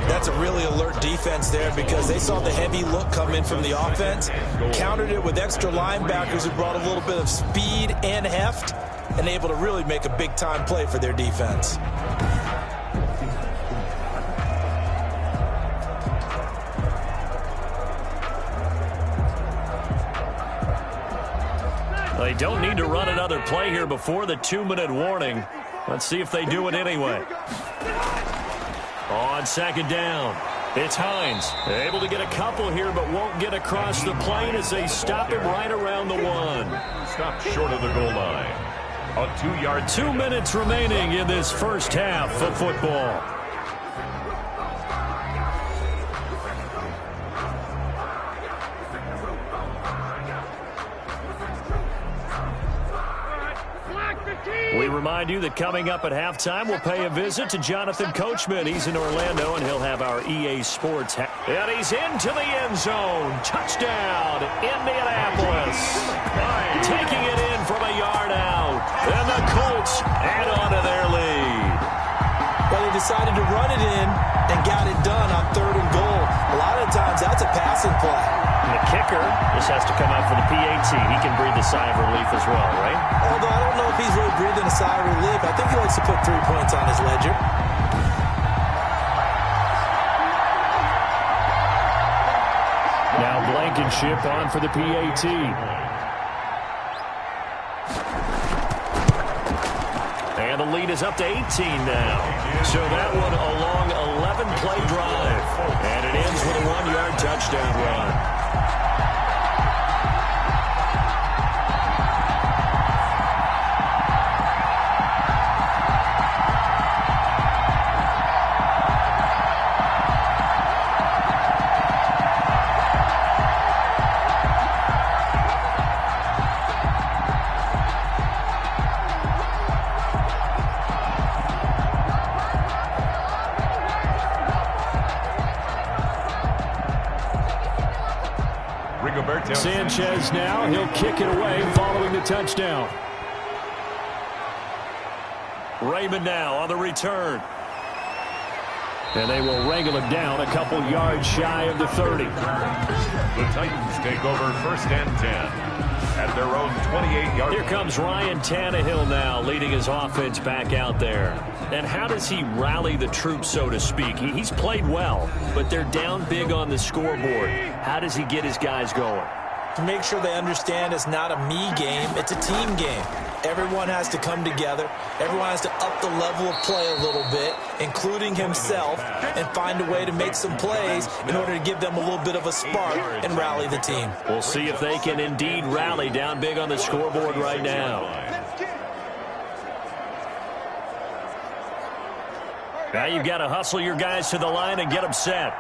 That's a really alert defense there because they saw the heavy look come in from the offense, countered it with extra linebackers who brought a little bit of speed and heft, and able to really make a big-time play for their defense. They don't need to run another play here before the 2-minute warning. Let's see if they do it anyway. On 2nd down, it's Hines. They're able to get a couple here, but won't get across the plane as they stop him right around the 1. Stopped short of the goal line. A 2-yard. 2 minutes remaining in this first half of football. We remind you that coming up at halftime, we'll pay a visit to Jonathan Coachman. He's in Orlando, and he'll have our EA Sports. And he's into the end zone. Touchdown, Indianapolis. Taking it in from a yard out. And the Colts add on to their lead. Well, they decided to run it in and got it done on 3rd and goal. A lot of times, that's a passing play. And the kicker just has to come out for the PAT. He can breathe a sigh of relief as well, right? Although I don't know if he's really breathing a sigh of relief. I think he likes to put 3 points on his ledger. Now Blankenship on for the PAT. And the lead is up to 18 now. So that one a long 11-play drive. And it ends with a 1-yard touchdown run. Sanchez now. He'll kick it away following the touchdown. Raymond now on the return. And they will wrangle him down a couple yards shy of the 30. The Titans take over 1st and 10 at their own 28-yard. Here comes Ryan Tannehill now leading his offense back out there. And how does he rally the troops, so to speak? He's played well, but they're down big on the scoreboard. How does he get his guys going? To make sure they understand it's not a me game, it's a team game. Everyone has to come together. Everyone has to up the level of play a little bit, including himself, and find a way to make some plays in order to give them a little bit of a spark and rally the team. We'll see if they can indeed rally down big on the scoreboard right now. Now you've got to hustle your guys to the line and get them set.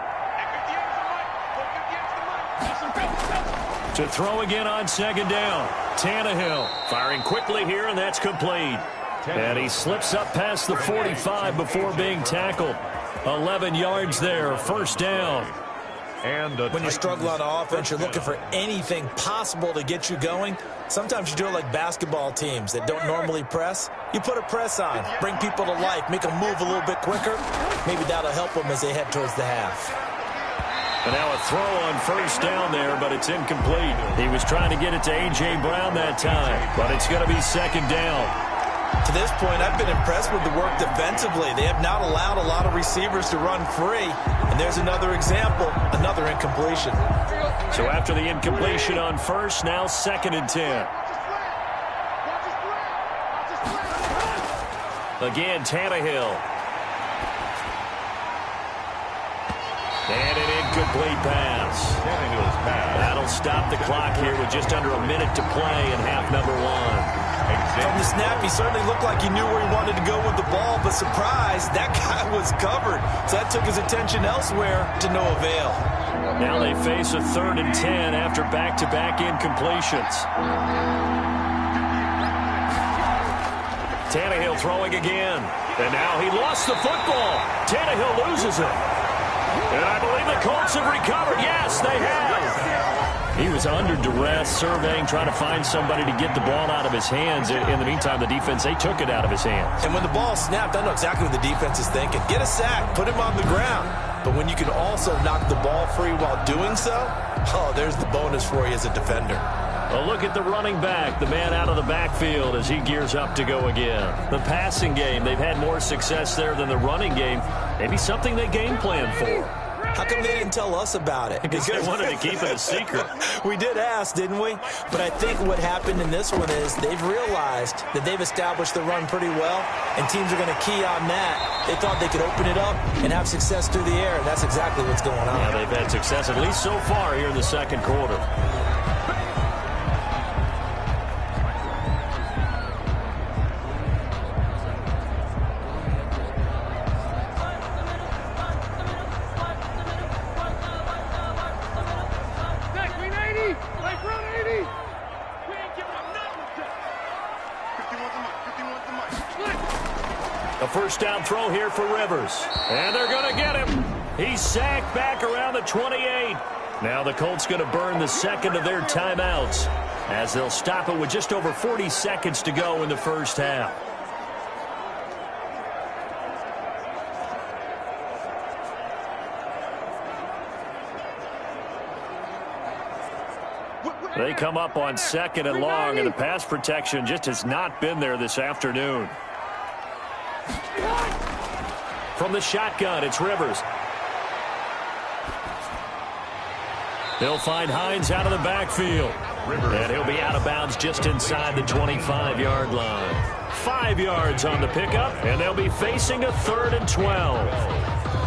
To throw again on 2nd down. Tannehill firing quickly here, and that's complete. And he slips up past the 45 before being tackled. 11 yards there, 1st down. And when you struggle on offense, you're looking for anything possible to get you going. Sometimes you do it like basketball teams that don't normally press. You put a press on, bring people to life, make them move a little bit quicker. Maybe that'll help them as they head towards the half. And now a throw on 1st down there, but it's incomplete. He was trying to get it to A.J. Brown that time, but it's going to be 2nd down. To this point, I've been impressed with the work defensively. They have not allowed a lot of receivers to run free. And there's another example, another incompletion. So after the incompletion on 1st, now 2nd and 10. Again, Tannehill. And an incomplete pass. That'll stop the clock here with just under a minute to play in half number 1. From the snap, he certainly looked like he knew where he wanted to go with the ball, but surprise, that guy was covered. So that took his attention elsewhere to no avail. Now they face a 3rd and 10 after back-to-back incompletions. Tannehill throwing again. And now he lost the football. Tannehill loses it. And I believe the Colts have recovered. Yes, they have. He was under duress, surveying, trying to find somebody to get the ball out of his hands. In the meantime, the defense, they took it out of his hands. And when the ball snapped, I know exactly what the defense is thinking. Get a sack, put him on the ground. But when you can also knock the ball free while doing so, oh, there's the bonus for you as a defender. A look at the running back, the man out of the backfield as he gears up to go again. The passing game, they've had more success there than the running game. Maybe something they game plan for. How come they didn't tell us about it? Because they wanted to keep it a secret. We did ask, didn't we? But I think what happened in this one is they've realized that they've established the run pretty well, and teams are going to key on that. They thought they could open it up and have success through the air, and that's exactly what's going on. Yeah, they've had success, at least so far here in the 2nd quarter. A 1st down throw here for Rivers. And they're going to get him. He's sacked back around the 28. Now the Colts going to burn the 2nd of their timeouts as they'll stop it with just over 40 seconds to go in the 1st half. They come up on 2nd and long, and the pass protection just has not been there this afternoon. From the shotgun, it's Rivers. He'll find Hines out of the backfield. And he'll be out of bounds just inside the 25-yard line. 5 yards on the pickup, and they'll be facing a 3rd and 12.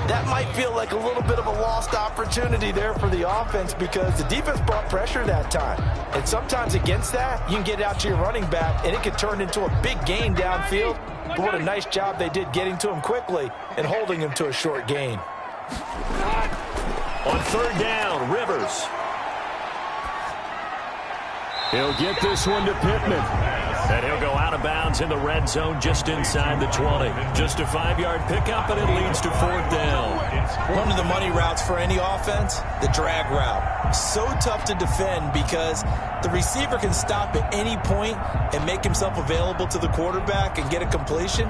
That might feel like a little bit of a lost opportunity there for the offense because the defense brought pressure that time. And sometimes against that, you can get out to your running back, and it could turn into a big gain downfield. But what a nice job they did getting to him quickly and holding him to a short gain. On 3rd down, Rivers. He'll get this one to Pittman. And he'll go out of bounds in the red zone just inside the 20. Just a 5-yard pickup, and it leads to 4th down. One of the money routes for any offense, the drag route. So tough to defend because the receiver can stop at any point and make himself available to the quarterback and get a completion.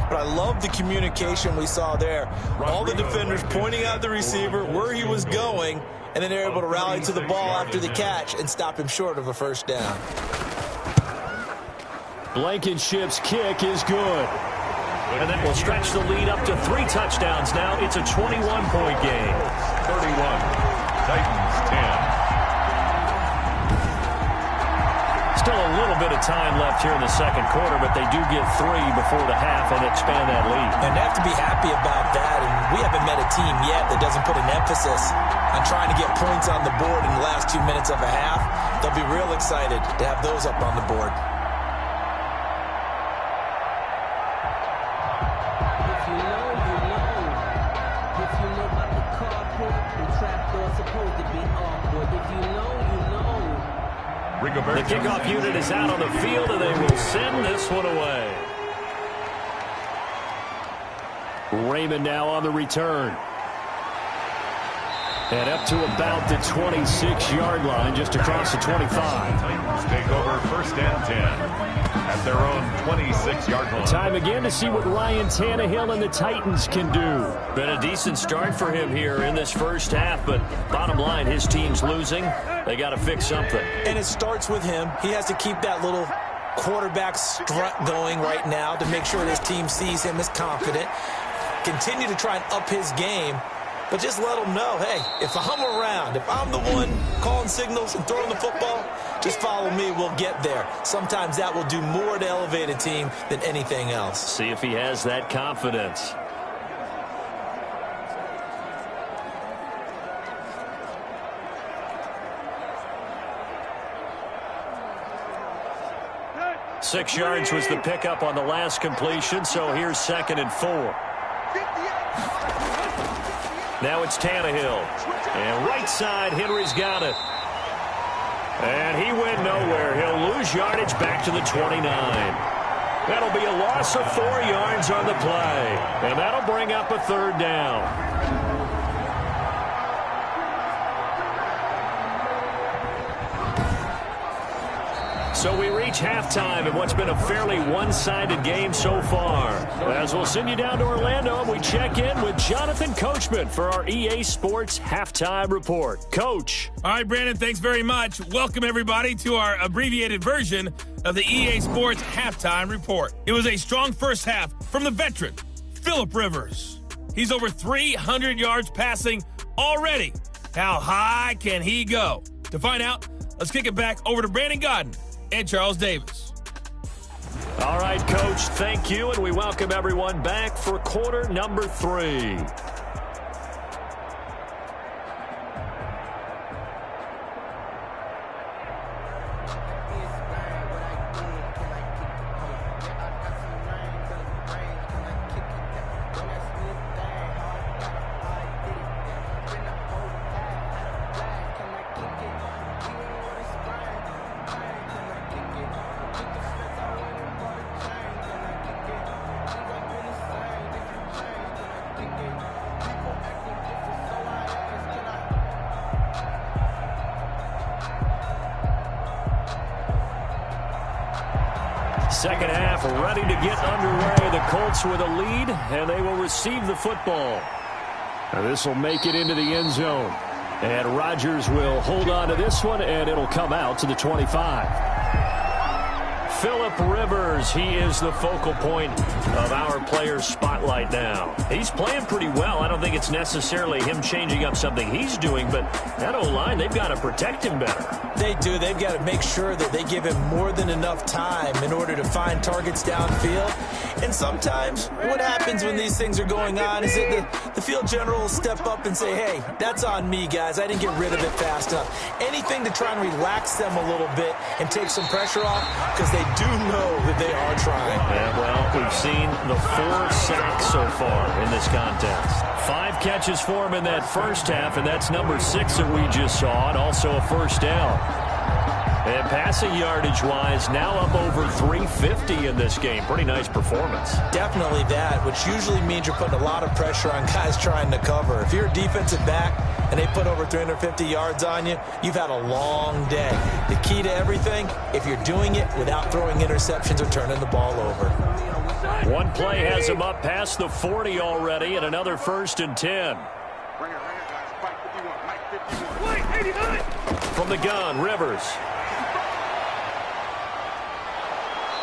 But I love the communication we saw there. All the defenders pointing out the receiver, where he was going, and then they're able to rally to the ball after the catch and stop him short of a first down. Blankenship's kick is good. And that will stretch the lead up to 3 touchdowns now. It's a 21-point game. 31. Titans 10. Still a little bit of time left here in the second quarter, but they do get 3 before the half and expand that lead. And they have to be happy about that. And we haven't met a team yet that doesn't put an emphasis on trying to get points on the board in the last 2 minutes of a half. They'll be real excited to have those up on the board. The kickoff unit is out on the field, and they will send this one away. Raymond now on the return. And up to about the 26-yard line, just across the 25. Titans take over 1st and 10 at their own 26-yard line. Time again to see what Ryan Tannehill and the Titans can do. Been a decent start for him here in this first half, but bottom line, his team's losing. They got to fix something. And it starts with him. He has to keep that little quarterback strut going right now to make sure his team sees him as confident. Continue to try and up his game. But just let them know, hey, if I'm around, if I'm the one calling signals and throwing the football, just follow me, we'll get there. Sometimes that will do more to elevate a team than anything else. See if he has that confidence. Six yards was the pickup on the last completion, so here's 2nd and 4. Now it's Tannehill. And right side, Henry's got it. And he went nowhere. He'll lose yardage back to the 29. That'll be a loss of 4 yards on the play. And that'll bring up a 3rd down. So we reach halftime in what's been a fairly one-sided game so far. As we'll send you down to Orlando, and we check in with Jonathan Coachman for our EA Sports Halftime Report. Coach. All right, Brandon, thanks very much. Welcome, everybody, to our abbreviated version of the EA Sports Halftime Report. It was a strong first half from the veteran, Phillip Rivers. He's over 300 yards passing already. How high can he go? To find out, let's kick it back over to Brandon Godden and Charles Davis. All right, Coach, thank you, and we welcome everyone back for quarter number 3. Second half ready to get underway. The Colts with a lead, and they will receive the football. This will make it into the end zone. And Rodgers will hold on to this one, and it'll come out to the 25. Phillip Rivers, he is the focal point of our players' spotlight now. He's playing pretty well. I don't think it's necessarily him changing up something he's doing, but that O-line, they've got to protect him better. They do. They've got to make sure that they give him more than enough time in order to find targets downfield. And sometimes what happens when these things are going on is that the field general will step up and say, hey, that's on me, guys. I didn't get rid of it fast enough. Anything to try and relax them a little bit and take some pressure off, because they do know that they are trying. Yeah, well, we've seen the 4 sacks so far in this contest. 5 catches for him in that first half, and that's number 6 that we just saw, and also a first down. And passing yardage-wise, now up over 350 in this game. Pretty nice performance. Definitely that, which usually means you're putting a lot of pressure on guys trying to cover. If you're a defensive back and they put over 350 yards on you, you've had a long day. The key to everything, if you're doing it without throwing interceptions or turning the ball over. One play has him up past the 40 already, and another 1st and 10. From the gun, Rivers.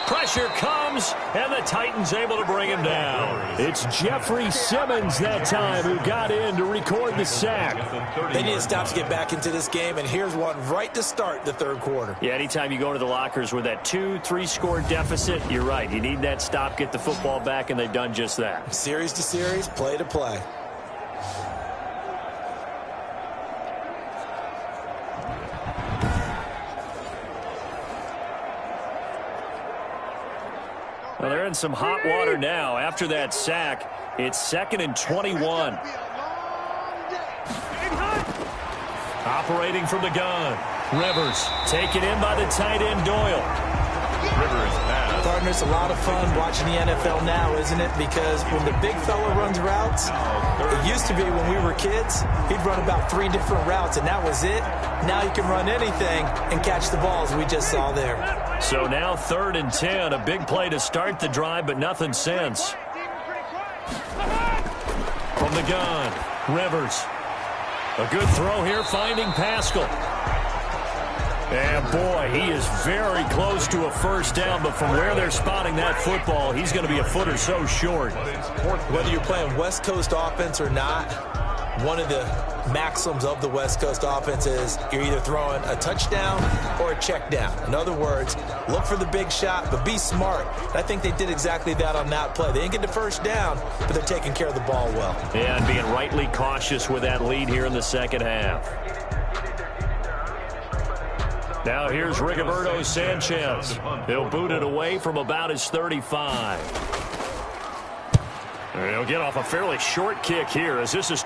Pressure comes, and the Titans able to bring him down. It's Jeffrey Simmons that time who got in to record the sack. They need to stop to get back into this game, and here's one right to start the 3rd quarter. Yeah, anytime you go to the lockers with that 2-3 score deficit, you're right. You need that stop, get the football back, and they've done just that. Series to series, play to play. Well, they're in some hot water now. After that sack, it's 2nd and 21. Operating from the gun. Rivers taken in by the tight end Doyle. Rivers pass. Partner, it's a lot of fun watching the NFL now, isn't it? Because when the big fella runs routes, it used to be when we were kids, he'd run about 3 different routes, and that was it. Now you can run anything and catch the balls we just saw there. So now 3rd and 10, a big play to start the drive, but nothing since. From the gun, Rivers. A good throw here, finding Pascal. And boy, he is very close to a 1st down, but from where they're spotting that football, he's going to be a foot or so short. Whether you're playing West Coast offense or not, one of the maxims of the West Coast offense is you're either throwing a touchdown or a check down. In other words, look for the big shot, but be smart. And I think they did exactly that on that play. They didn't get the 1st down, but they're taking care of the ball well. Yeah, and being rightly cautious with that lead here in the 2nd half. Now here's Rigoberto Sanchez. He'll boot it away from about his 35. He'll get off a fairly short kick here as this is